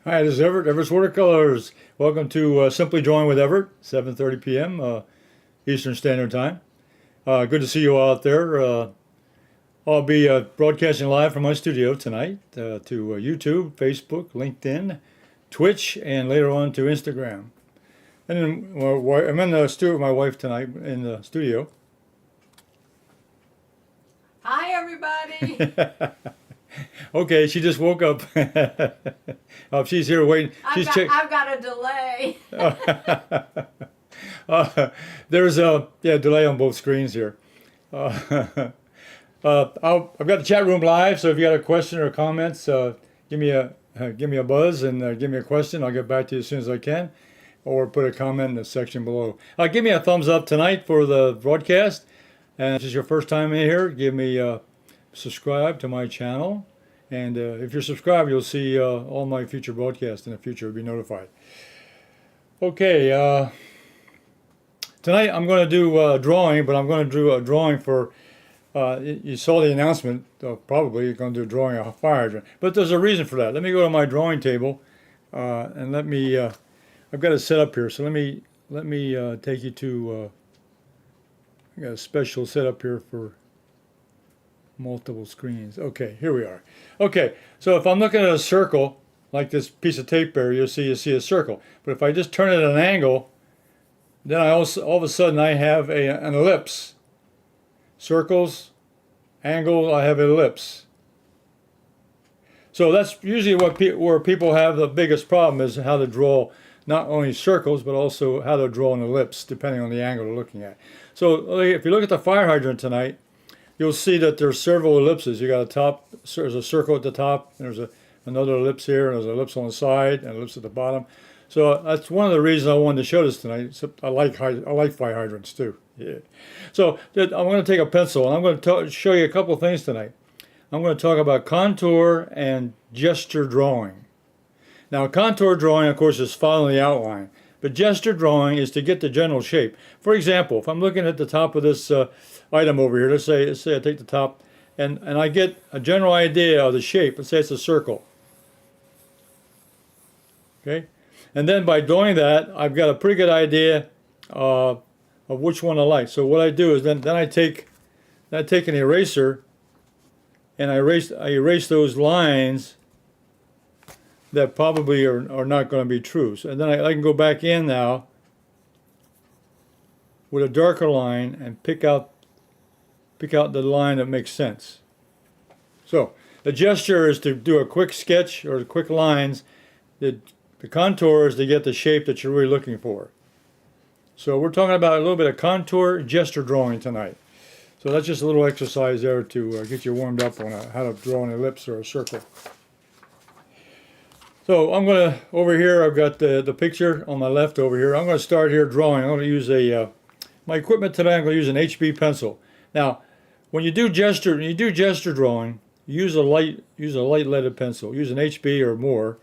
Hi, this is Everett, Everett's Watercolors. Welcome to Simply Drawing with Everett, 7:30 p.m. Eastern Standard Time. Good to see you all out there. I'll be broadcasting live from my studio tonight to YouTube, Facebook, LinkedIn, Twitch, and later on to Instagram. And then I'm in the studio with my wife tonight in the studio. Hi, everybody. Okay, she just woke up. Oh, she's here waiting. I've got a delay. There's a delay on both screens here. I've got the chat room live, so if you got a question or comments, give me a buzz and give me a question. I'll get back to you as soon as I can, or put a comment in the section below. Give me a thumbs up tonight for the broadcast, and if this is your first time in here, give me subscribe to my channel, and if you're subscribed, you'll see all my future broadcasts in the future. You'll be notified. Okay, tonight I'm going to do a drawing, but I'm going to do a drawing for, you saw the announcement, probably you're going to do a drawing of a fire hydrant, but there's a reason for that. Let me go to my drawing table, and let me, I've got it set up here, so let me take you to, I got a special setup here for multiple screens. Okay, here we are. Okay, so if I'm looking at a circle, like this piece of tape there, you see a circle. But if I just turn it at an angle, then I also, all of a sudden I have an ellipse. Circles, angle, I have an ellipse. So that's usually where people have the biggest problem, is how to draw not only circles, but also how to draw an ellipse, depending on the angle they're looking at. So if you look at the fire hydrant tonight, you'll see that there's several ellipses. You got a top, there's a circle at the top, there's another ellipse here, and there's an ellipse on the side, and an ellipse at the bottom. So that's one of the reasons I wanted to show this tonight. Except I like fire hydrants too. Yeah. So I'm going to take a pencil, and I'm going to show you a couple things tonight. I'm going to talk about contour and gesture drawing. Now, contour drawing, of course, is following the outline. But gesture drawing is to get the general shape. For example, if I'm looking at the top of this item over here, let's say I take the top, and I get a general idea of the shape. Let's say it's a circle. Okay? And then by doing that, I've got a pretty good idea of which one I like. So what I do is then I take an eraser, and I erase those lines that probably are not going to be true. So, and then I can go back in now with a darker line and pick out the line that makes sense. So the gesture is to do a quick sketch or quick lines. The contour is to get the shape that you're really looking for. So we're talking about a little bit of contour gesture drawing tonight. So that's just a little exercise there to get you warmed up on how to draw an ellipse or a circle. So I'm going to, over here, I've got the picture on my left over here. I'm going to start here drawing. I'm going to use my equipment today, I'm going to use an HB pencil. Now, when you do gesture drawing, use a light leaded pencil. Use an HB or more,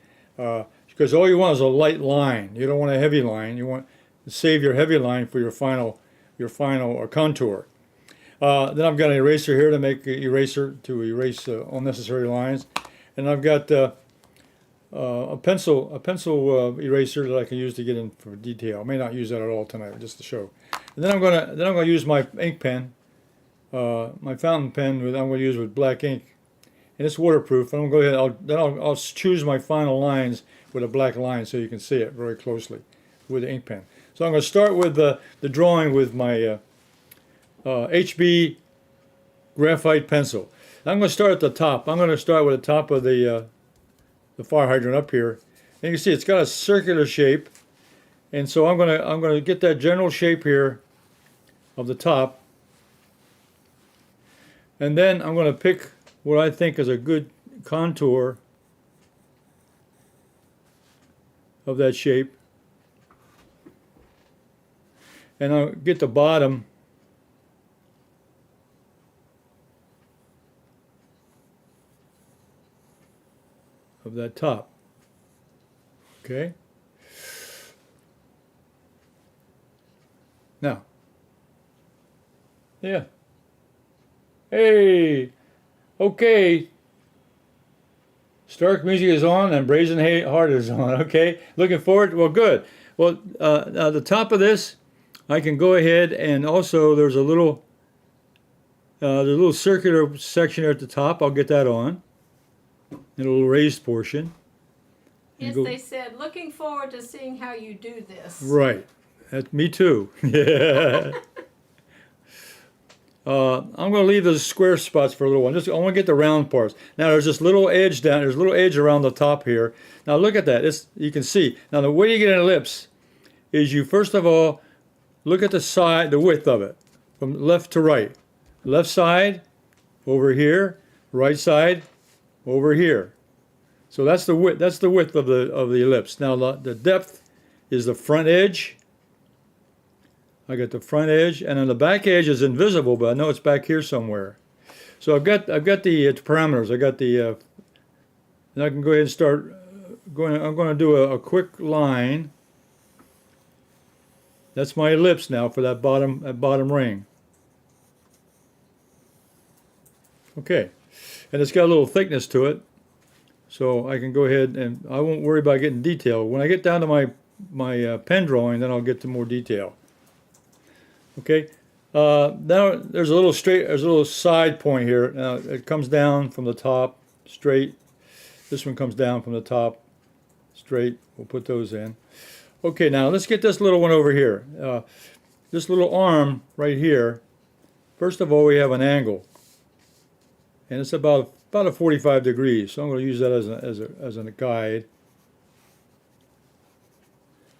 because all you want is a light line. You don't want a heavy line. You want to save your heavy line for your final contour. Then I've got an eraser here to make an eraser to erase unnecessary lines, and I've got a pencil eraser that I can use to get in for detail. I may not use that at all tonight, just to show. And then I'm gonna use my ink pen, my fountain pen. I'm going to use with black ink, and it's waterproof. I'm going to go ahead. I'll choose my final lines with a black line so you can see it very closely with the ink pen. So I'm going to start with the drawing with my HB graphite pencil. I'm going to start at the top. I'm going to start with the top of the fire hydrant up here, and you can see it's got a circular shape, and so I'm gonna get that general shape here of the top, and then I'm gonna pick what I think is a good contour of that shape, and I'll get the bottom of that top. Okay. Now. Yeah. Hey. Okay. Stark music is on and Brazen Heart is on. Okay, looking forward. Well, good. Well, the top of this, I can go ahead and also there's a little circular section there at the top. I'll get that on. A little raised portion. Yes, they said, looking forward to seeing how you do this. Right. Me too. Yeah. I'm going to leave those square spots for a little while. I want to get the round parts. Now there's this little edge down. There's a little edge around the top here. Now look at that. You can see. Now the way you get an ellipse is you first of all look at the side, the width of it, from left to right. Left side over here. Right side over here. So that's the width. That's the width of the ellipse. Now the depth is the front edge. I got the front edge, and then the back edge is invisible, but I know it's back here somewhere. So I've got the parameters. I got the, and I can go ahead and start going. I'm going to do a quick line. That's my ellipse now for that bottom ring. Okay, and it's got a little thickness to it, so I can go ahead and I won't worry about getting detail. When I get down to my pen drawing, then I'll get to more detail. Okay, now there's a little side point here. Now it comes down from the top straight. This one comes down from the top straight. We'll put those in. Okay, now let's get this little one over here. This little arm right here. First of all, we have an angle, and it's about a 45 degrees. So I'm going to use that as a guide.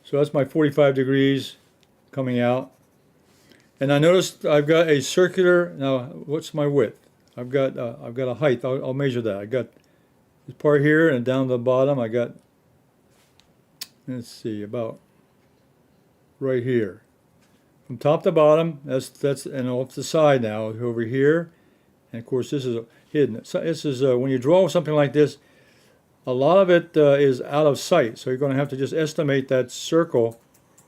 So that's my 45 degrees coming out. And I noticed I've got a circular. Now, what's my width? I've got a height. I'll measure that. I got this part here, and down the bottom, I got. Let's see, about right here, from top to bottom. That's and off the side now over here, and of course this is hidden. So this is when you draw something like this, a lot of it is out of sight. So you're going to have to just estimate that circle.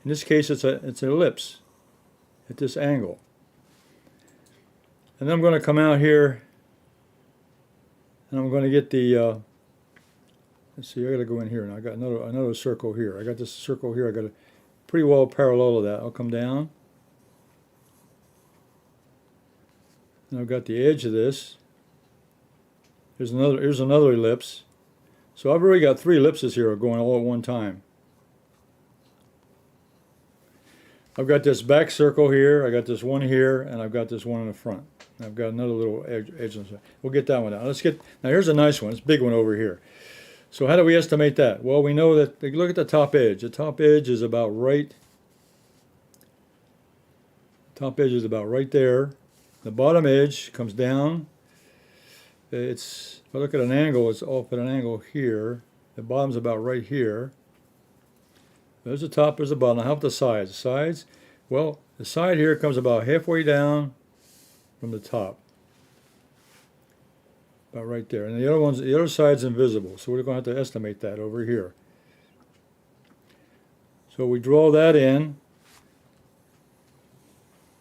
In this case, it's an ellipse at this angle. And then I'm going to come out here and I'm going to get the let's see, I got to go in here and I got another circle here. I got this circle here. I got a pretty well parallel to that. I'll come down. And I've got the edge of this. Here's another ellipse. So I've already got 3 ellipses here going all at one time. I've got this back circle here, I got this one here, and I've got this one in the front. And I've got another little edge on the side. We'll get that one out. Now here's a nice one, it's a big one over here. So how do we estimate that? Well, we know that, look at the top edge. The top edge is about right there. The bottom edge comes down. If I look at an angle, it's off at an angle here. The bottom's about right here. There's the top, there's the bottom. How about the sides? The sides, well, the side here comes about halfway down from the top. About right there. And the other side's invisible, so we're going to have to estimate that over here. So we draw that in.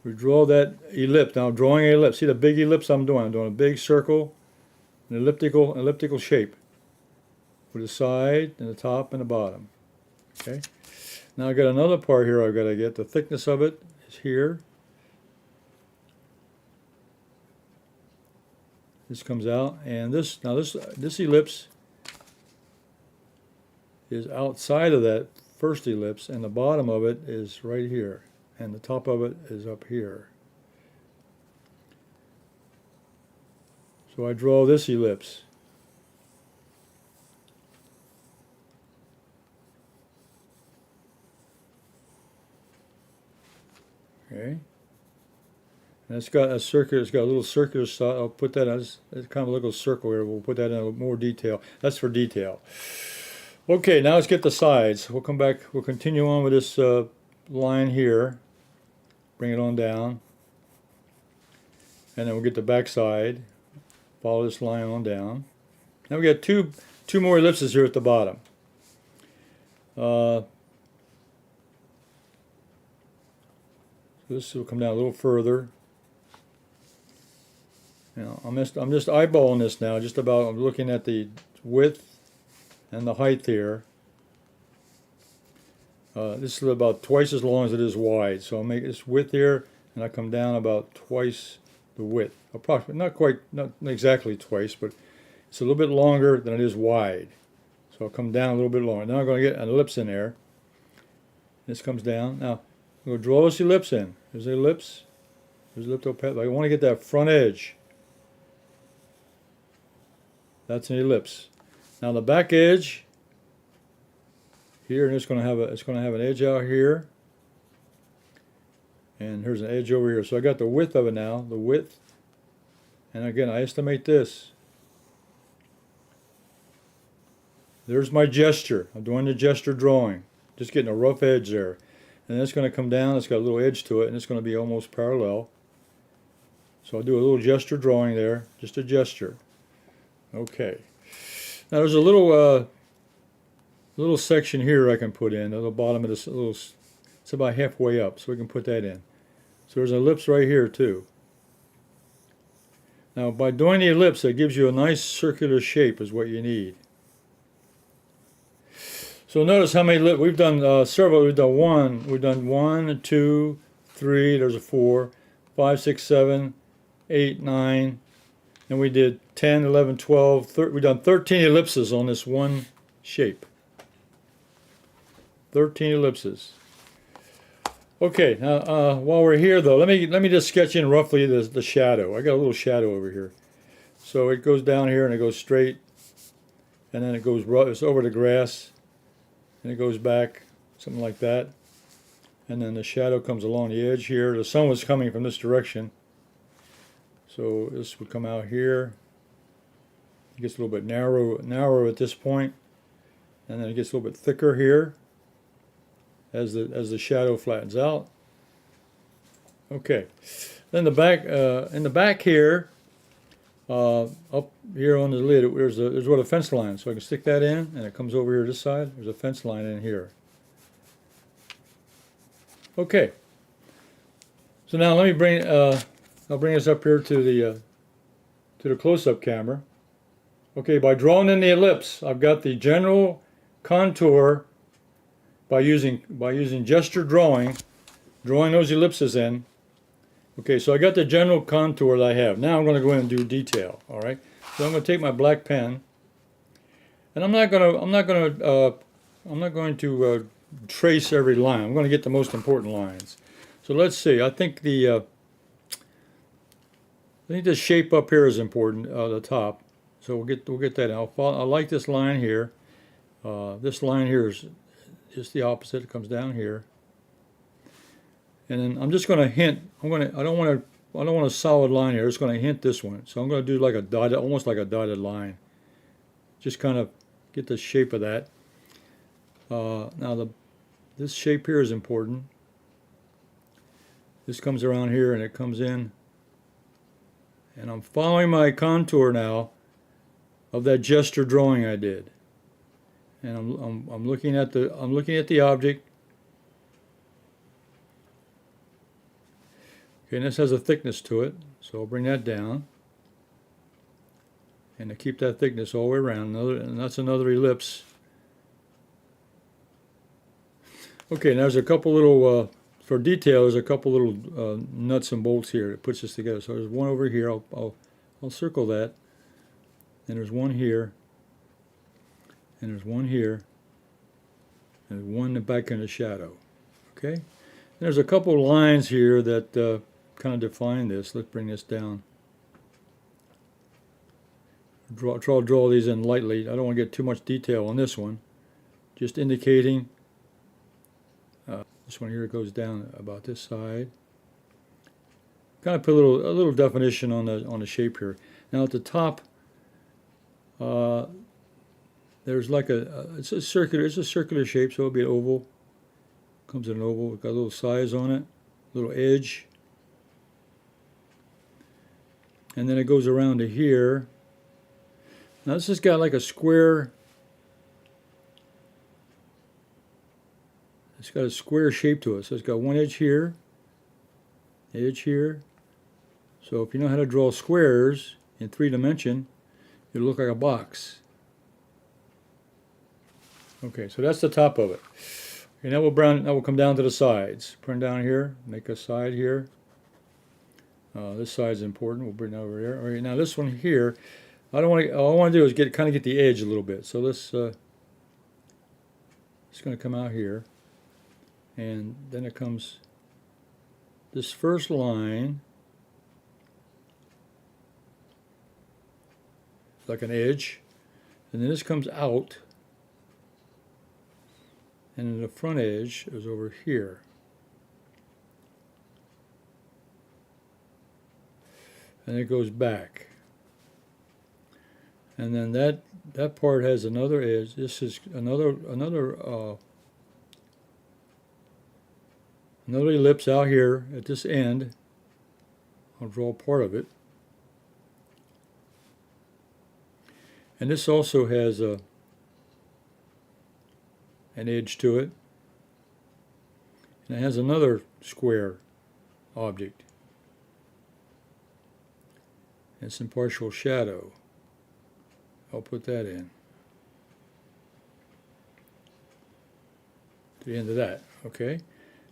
We draw that ellipse. Now I'm drawing an ellipse. See the big ellipse I'm doing? I'm doing a big circle, an elliptical shape. With the side and the top and the bottom. Okay. Now I got another part here I've got to get. The thickness of it is here. This comes out, and this ellipse is outside of that first ellipse, and the bottom of it is right here, and the top of it is up here. So I draw this ellipse. Okay, and it's got a circular. It's got a little circular side. I'll put that as kind of a little circle here. We'll put that in a little more detail. That's for detail. Okay, now let's get the sides. We'll come back. We'll continue on with this line here. Bring it on down, and then we'll get the back side. Follow this line on down. Now we got two more ellipses here at the bottom. This will come down a little further. You know, I'm just eyeballing this now. Just about. I'm looking at the width and the height here. This is about twice as long as it is wide. So I'll make this width here, and I come down about twice the width. Approximately, not exactly twice, but it's a little bit longer than it is wide. So I'll come down a little bit longer. Now I'm going to get an ellipse in there. This comes down. Now I'm going to draw this ellipse in. There's the ellipse. There's the elliptopath. I want to get that front edge. That's an ellipse. Now the back edge here, and it's going to have an edge out here, and here's an edge over here. So I got the width of it now, the width, and again I estimate this. There's my gesture. I'm doing the gesture drawing, just getting a rough edge there, and then it's going to come down. It's got a little edge to it, and it's going to be almost parallel. So I'll do a little gesture drawing there, just a gesture. Okay. Now there's a little section here I can put in at the bottom of this little. It's about halfway up, so we can put that in. So there's an ellipse right here too. Now by doing the ellipse, it gives you a nice circular shape is what you need. So notice how many we've done several. We've done one. We've done 1, 2, 3. There's a 4, 5, 6, 7, 8, 9. And we did 10, 11, 12, 13. We've done 13 ellipses on this one shape. 13 ellipses. Okay, now while we're here though, let me just sketch in roughly the shadow. I got a little shadow over here. So it goes down here and it goes straight, and then it's over the grass, and it goes back, something like that. And then the shadow comes along the edge here. The sun was coming from this direction. So this would come out here. It gets a little bit narrow at this point, and then it gets a little bit thicker here as the shadow flattens out. Okay, then in the back here, up here on the lid, there's what a fence line. So I can stick that in, and it comes over here this side. There's a fence line in here. Okay. So now let me bring. I'll bring us up here to the close-up camera. Okay, by drawing in the ellipse, I've got the general contour by using gesture drawing those ellipses in. Okay, so I got the general contour that I have. Now I'm going to go in and do detail. All right. So I'm going to take my black pen, and I'm not going to trace every line. I'm going to get the most important lines. So let's see. I think the shape up here is important, the top. So we'll get that out. I like this line here. This line here is just the opposite. It comes down here. And then I'm just going to hint. I don't want a solid line here. It's going to hint this one. So I'm going to do like a dotted, almost like a dotted line. Just kind of get the shape of that. Now this shape here is important. This comes around here and it comes in. And I'm following my contour now of that gesture drawing I did. And I'm looking at the object. Okay, and this has a thickness to it, so I'll bring that down. And to keep that thickness all the way around, and that's another ellipse. Okay, now there's a couple little for detail, there's a couple little nuts and bolts here that puts this together. So there's one over here. I'll circle that. And there's one here. And there's one here. And one in the back in the shadow. Okay. And there's a couple lines here that kind of define this. Let's bring this down. Draw these in lightly. I don't want to get too much detail on this one. Just indicating. This one here goes down about this side. Kind of put a little definition on the shape here. Now at the top, there's like it's a circular shape, so it'll be an oval. Comes in an oval. It's got a little size on it, little edge, and then it goes around to here. Now this has got like a square. It's got a square shape to it. So it's got one edge here, So if you know how to draw squares in 3 dimension, it'll look like a box. Okay, so that's the top of it. Okay, now we'll come down to the sides. Bring down here, make a side here. This side's important. We'll bring it over here. All right, now this one here, I don't want to. All I want to do is kind of get the edge a little bit. So let's. It's going to come out here, and then it comes. This first line, like an edge, and then this comes out, and then the front edge is over here. And it goes back, and then that part has another edge. This is another ellipse out here at this end. I'll draw part of it, and this also has an edge to it, and it has another square object. And some partial shadow. I'll put that in. To the end of that, okay? And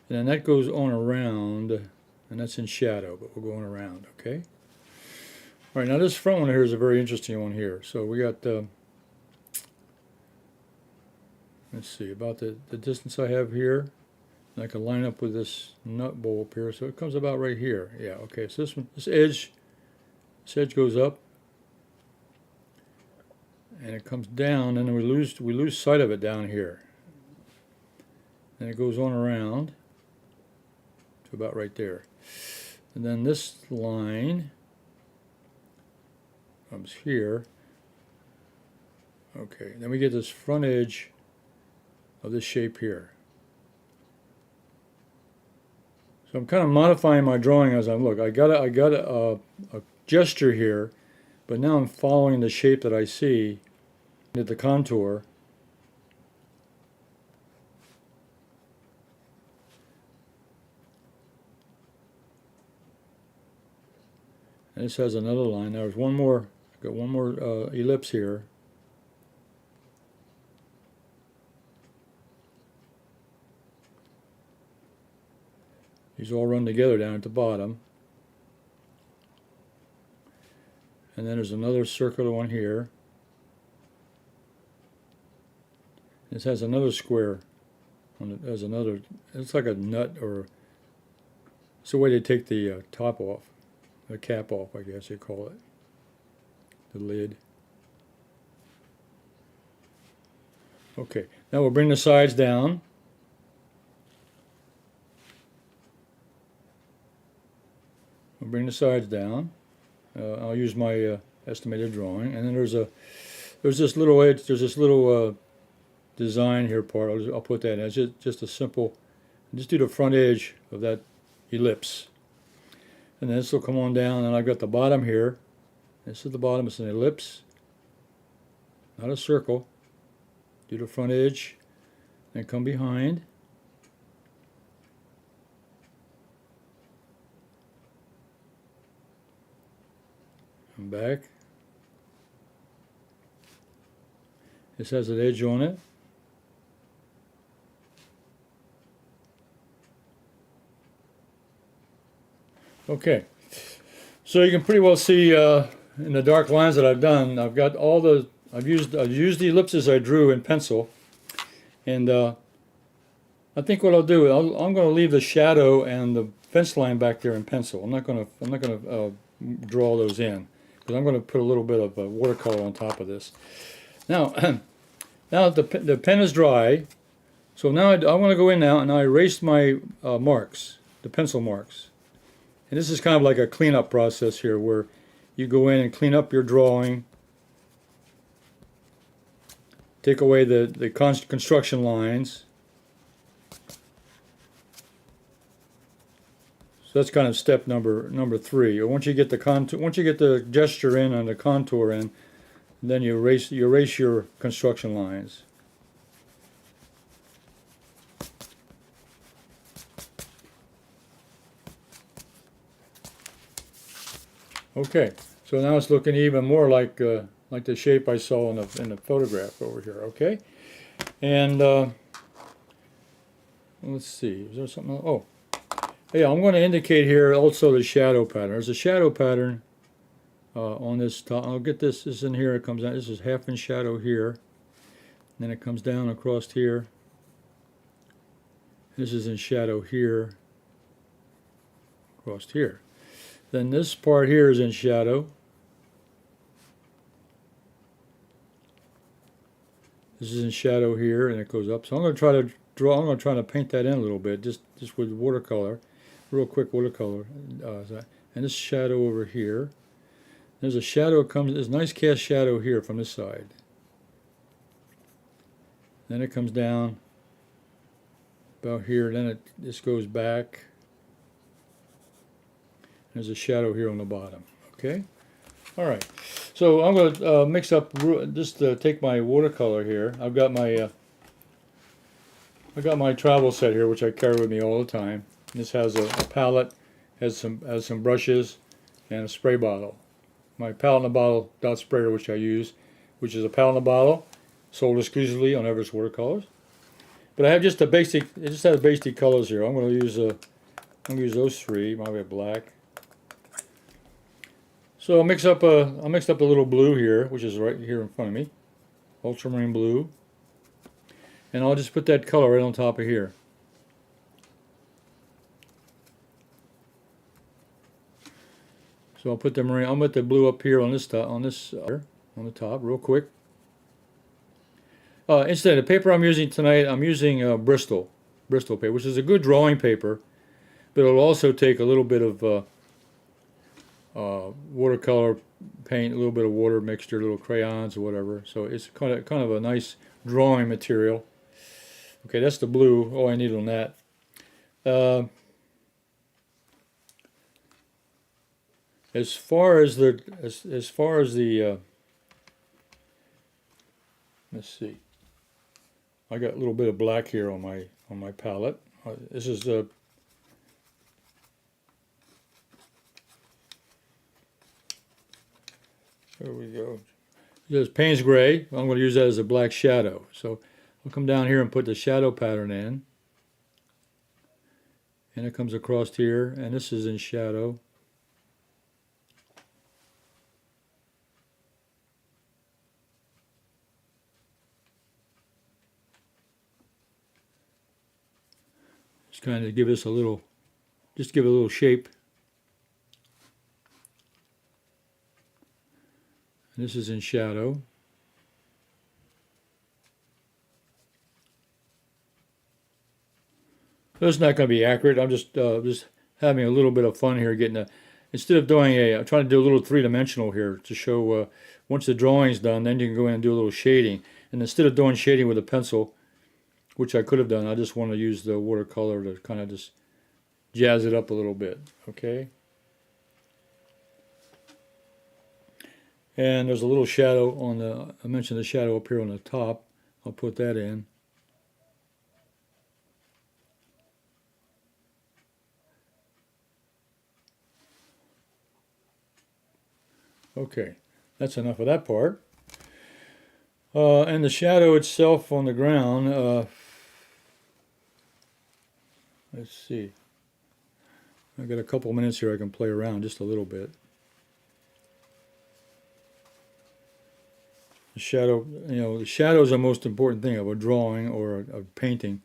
then that goes on around, and that's in shadow, but we're going around, okay? All right, now this front one here is a very interesting one here. So we got, let's see, about the distance I have here. And I can line up with this nut bowl up here, so it comes about right here. Yeah, okay, so this edge goes up, and it comes down, and then we lose sight of it down here. And it goes on around to about right there. And then this line comes here. Okay, then we get this front edge of this shape here. So I'm kind of modifying my drawing as I look. I got a gesture here, but now I'm following the shape that I see at the contour. And this has another line. There's one more, got one more ellipse here. These all run together down at the bottom. And then there's another circular one here. This has another square. There's another. It's like a nut, or it's the way they take the top off, the cap off, I guess you call it. The lid. Okay. Now we'll bring the sides down. We'll bring the sides down. I'll use my estimated drawing, and then there's this little edge. There's this little design here part. I'll put that in. It's just a simple. Just do the front edge of that ellipse, and then this will come on down. And I've got the bottom here. This is the bottom. It's an ellipse, not a circle. Do the front edge, and come behind. Come back. This has an edge on it. Okay, so you can pretty well see in the dark lines that I've done. I've got all the. I've used the ellipses I drew in pencil, and I think what I'll do, I'm going to leave the shadow and the fence line back there in pencil. I'm not going to draw those in, because I'm going to put a little bit of watercolor on top of this. Now, now the pen is dry, so now I want to go in now and I erase my marks, the pencil marks. And this is kind of like a cleanup process here, where you go in and clean up your drawing, take away the construction lines. So that's kind of step number 3. Or once you get the gesture in and the contour in, then you erase your construction lines. Okay, so now it's looking even more like the shape I saw in the photograph over here. Okay, and let's see, is there something else? Oh, yeah, I'm going to indicate here also the shadow pattern. There's a shadow pattern on this top. I'll get this. This in here. It comes out. This is half in shadow here. Then it comes down across here. This is in shadow here. Across here. Then this part here is in shadow. This is in shadow here, and it goes up. So I'm going to try to draw. I'm going to try to paint that in a little bit, just with watercolor, real quick watercolor. And this shadow over here. There's a shadow comes. There's a nice cast shadow here from this side. Then it comes down about here. Then this goes back. There's a shadow here on the bottom. Okay. All right. So I'm going to mix up. Just take my watercolor here. I've got my travel set here, which I carry with me all the time. This has a palette, has some brushes, and a spray bottle. My palette in a bottle dot sprayer, which I use, which is a palette in a bottle, sold exclusively on Everett's Watercolors. But I have just a basic. It just has basic colors here. I'm going to use those three. Maybe a black. So I mixed up a little blue here, which is right here in front of me, ultramarine blue, and I'll just put that color right on top of here. So I'll put the marine. I'll put the blue up here on this on the top, real quick. Instead, the paper I'm using tonight, I'm using Bristol paper, which is a good drawing paper, but it'll also take a little bit of watercolor paint, a little bit of water mixture, little crayons or whatever. So it's kind of a nice drawing material. Okay, that's the blue. All I need on that. As far as the let's see, I got a little bit of black here on my palette. This is there we go. This is Payne's Gray. I'm going to use that as a black shadow. So I'll come down here and put the shadow pattern in. And it comes across here, and this is in shadow. Just kind of give us a little, just give it a little shape. And this is in shadow. This is not going to be accurate. I'm just having a little bit of fun here, instead of doing I'm trying to do a little three-dimensional here to show once the drawing's done, then you can go in and do a little shading. And instead of doing shading with a pencil, which I could have done, I just want to use the watercolor to kind of just jazz it up a little bit. Okay. And there's a little shadow on I mentioned the shadow up here on the top. I'll put that in. Okay, that's enough of that part. And the shadow itself on the ground, let's see. I've got a couple minutes here I can play around just a little bit. The shadow, the shadow is the most important thing of a drawing or a painting,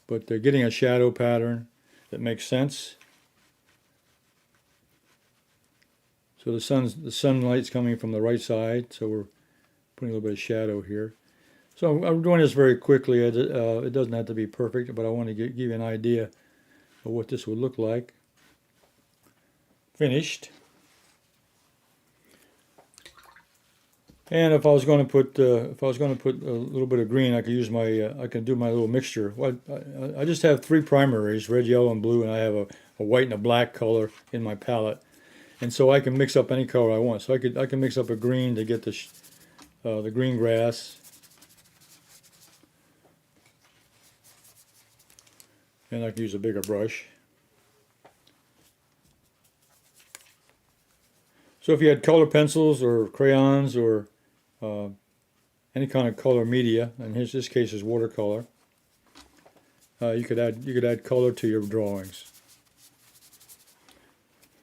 but they're getting a shadow pattern that makes sense. So the sunlight's coming from the right side, so we're putting a little bit of shadow here. So I'm doing this very quickly. It doesn't have to be perfect, but I want to give you an idea of what this would look like. Finished. And if I was going to put a little bit of green, I could use I can do my little mixture. I just have three primaries: red, yellow, and blue, and I have a white and a black color in my palette. And so I can mix up any color I want. So I can mix up a green to get the green grass. And I can use a bigger brush. So if you had color pencils or crayons or any kind of color media, and this case is watercolor, you could add color to your drawings.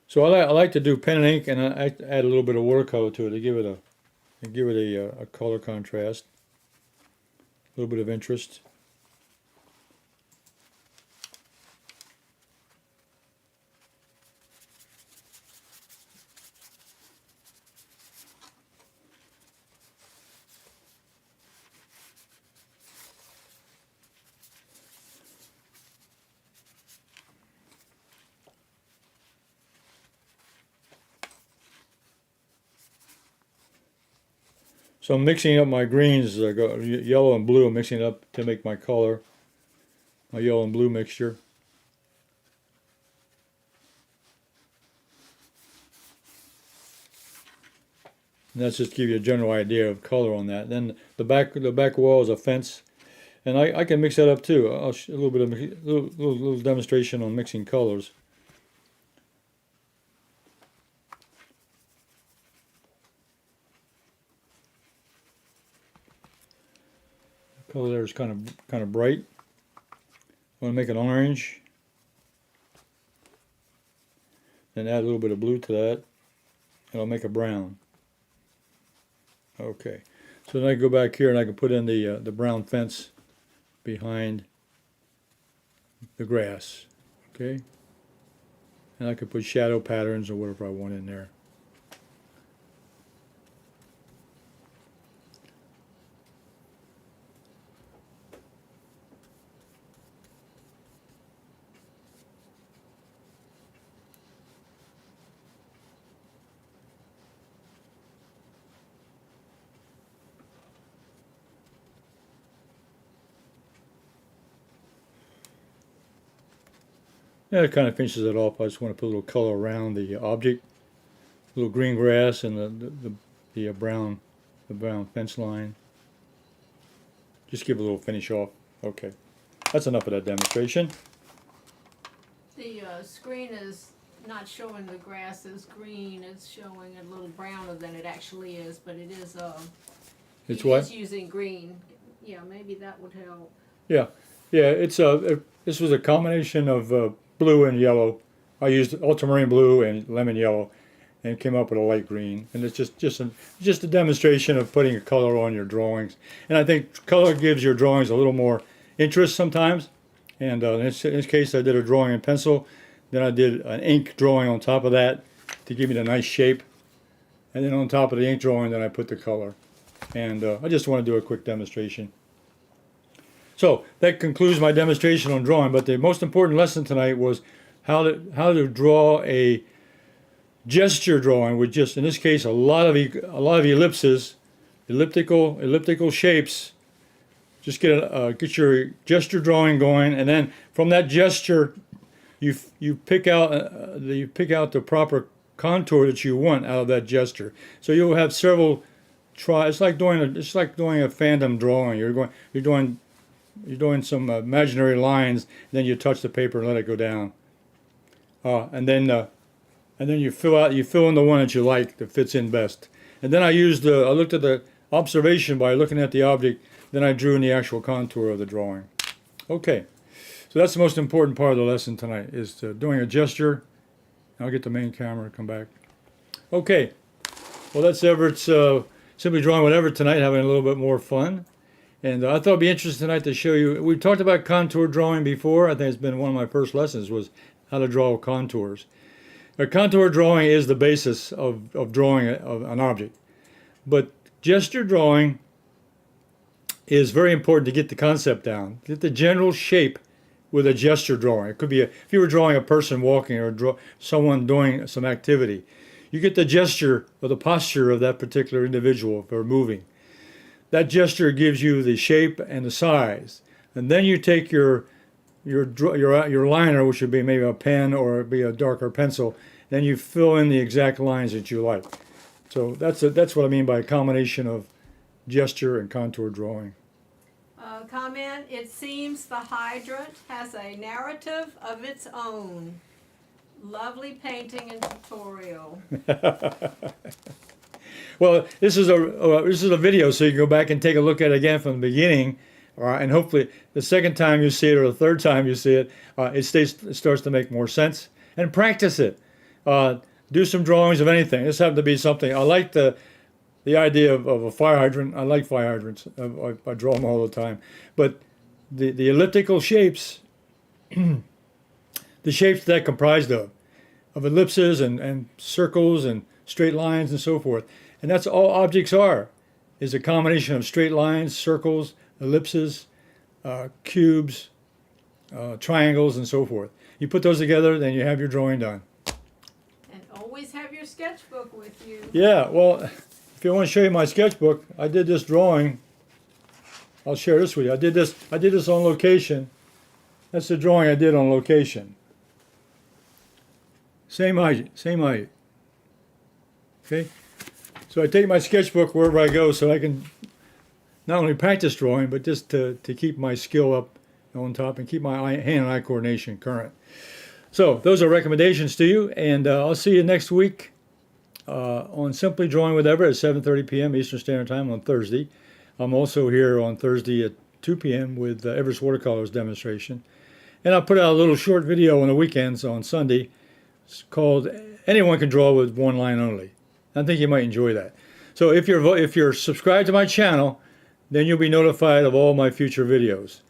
So I like to do pen and ink, and I add a little bit of watercolor to it to give it a color contrast, a little bit of interest. So I'm mixing up my greens. I got yellow and blue. I'm mixing it up to make my color, my yellow and blue mixture. And that's just to give you a general idea of color on that. Then the back wall is a fence, and I can mix that up too. I'll a little bit of little demonstration on mixing colors. The color there is kind of bright. I want to make it orange, then add a little bit of blue to that, and I'll make a brown. Okay, so then I go back here and I can put in the brown fence behind the grass. Okay, and I could put shadow patterns or whatever I want in there. Yeah, it kind of finishes it off. I just want to put a little color around the object, a little green grass, and the brown fence line. Just give a little finish off. Okay, that's enough of that demonstration. The screen is not showing the grass as green. It's showing a little browner than it actually is, but it is. It's it what? is using green. Yeah, maybe that would help. Yeah, it's this was a combination of blue and yellow. I used ultramarine blue and lemon yellow, and came up with a light green. And it's just a demonstration of putting a color on your drawings. And I think color gives your drawings a little more interest sometimes. And in this case, I did a drawing in pencil. Then I did an ink drawing on top of that to give me the nice shape. And then on top of the ink drawing, then I put the color. And I just want to do a quick demonstration. So that concludes my demonstration on drawing, but the most important lesson tonight was how to draw a gesture drawing with just, in this case, a lot of ellipses, elliptical shapes. Just get your gesture drawing going, and then from that gesture, you pick out the proper contour that you want out of that gesture. So you'll have several try. It's like doing a fandom drawing. You're doing some imaginary lines, then you touch the paper and let it go down, and then you fill in the one that you like that fits in best. And then I looked at the observation by looking at the object, then I drew in the actual contour of the drawing. Okay, so that's the most important part of the lesson tonight, is doing a gesture. I'll get the main camera to come back. Okay, well, that's Everett's Simply Drawing with Everett tonight, having a little bit more fun. And I thought it'd be interesting tonight to show you. We talked about contour drawing before. I think it's been one of my first lessons, was how to draw contours. A contour drawing is the basis of drawing an object. But gesture drawing is very important to get the concept down. Get the general shape with a gesture drawing. It could be if you were drawing a person walking or someone doing some activity. You get the gesture or the posture of that particular individual if they're moving. That gesture gives you the shape and the size, and then you take your liner, which would be maybe a pen or be a darker pencil, then you fill in the exact lines that you like. So that's what I mean by a combination of gesture and contour drawing. Comment: it seems the hydrant has a narrative of its own. Lovely painting and tutorial. Well, this is a video, so you can go back and take a look at it again from the beginning, and hopefully the second time you see it or the third time you see it, it starts to make more sense. And practice it. Do some drawings of anything. This happened to be something. I like the idea of a fire hydrant. I like fire hydrants. I draw them all the time. But the elliptical shapes, the shapes that comprised of ellipses and circles and straight lines and so forth. And that's all objects are, is a combination of straight lines, circles, ellipses, cubes, triangles, and so forth. You put those together, then you have your drawing done. And always have your sketchbook with you. Yeah, well, if you want to show you my sketchbook, I did this drawing. I'll share this with you. I did this on location. That's the drawing I did on location. Same height. Okay? So I take my sketchbook wherever I go so I can not only practice drawing, but just to keep my skill up on top and keep my hand and eye coordination current. So those are recommendations to you, and I'll see you next week on Simply Drawing with Everett at 7:30 p.m. Eastern Standard Time on Thursday. I'm also here on Thursday at 2 p.m. with Everett's Watercolors demonstration. And I'll put out a little short video on the weekends on Sunday. It's called Anyone Can Draw with One Line Only. I think you might enjoy that. So if you're subscribed to my channel, then you'll be notified of all my future videos.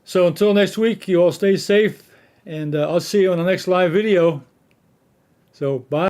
So until next week, you all stay safe, and I'll see you on the next live video. So bye.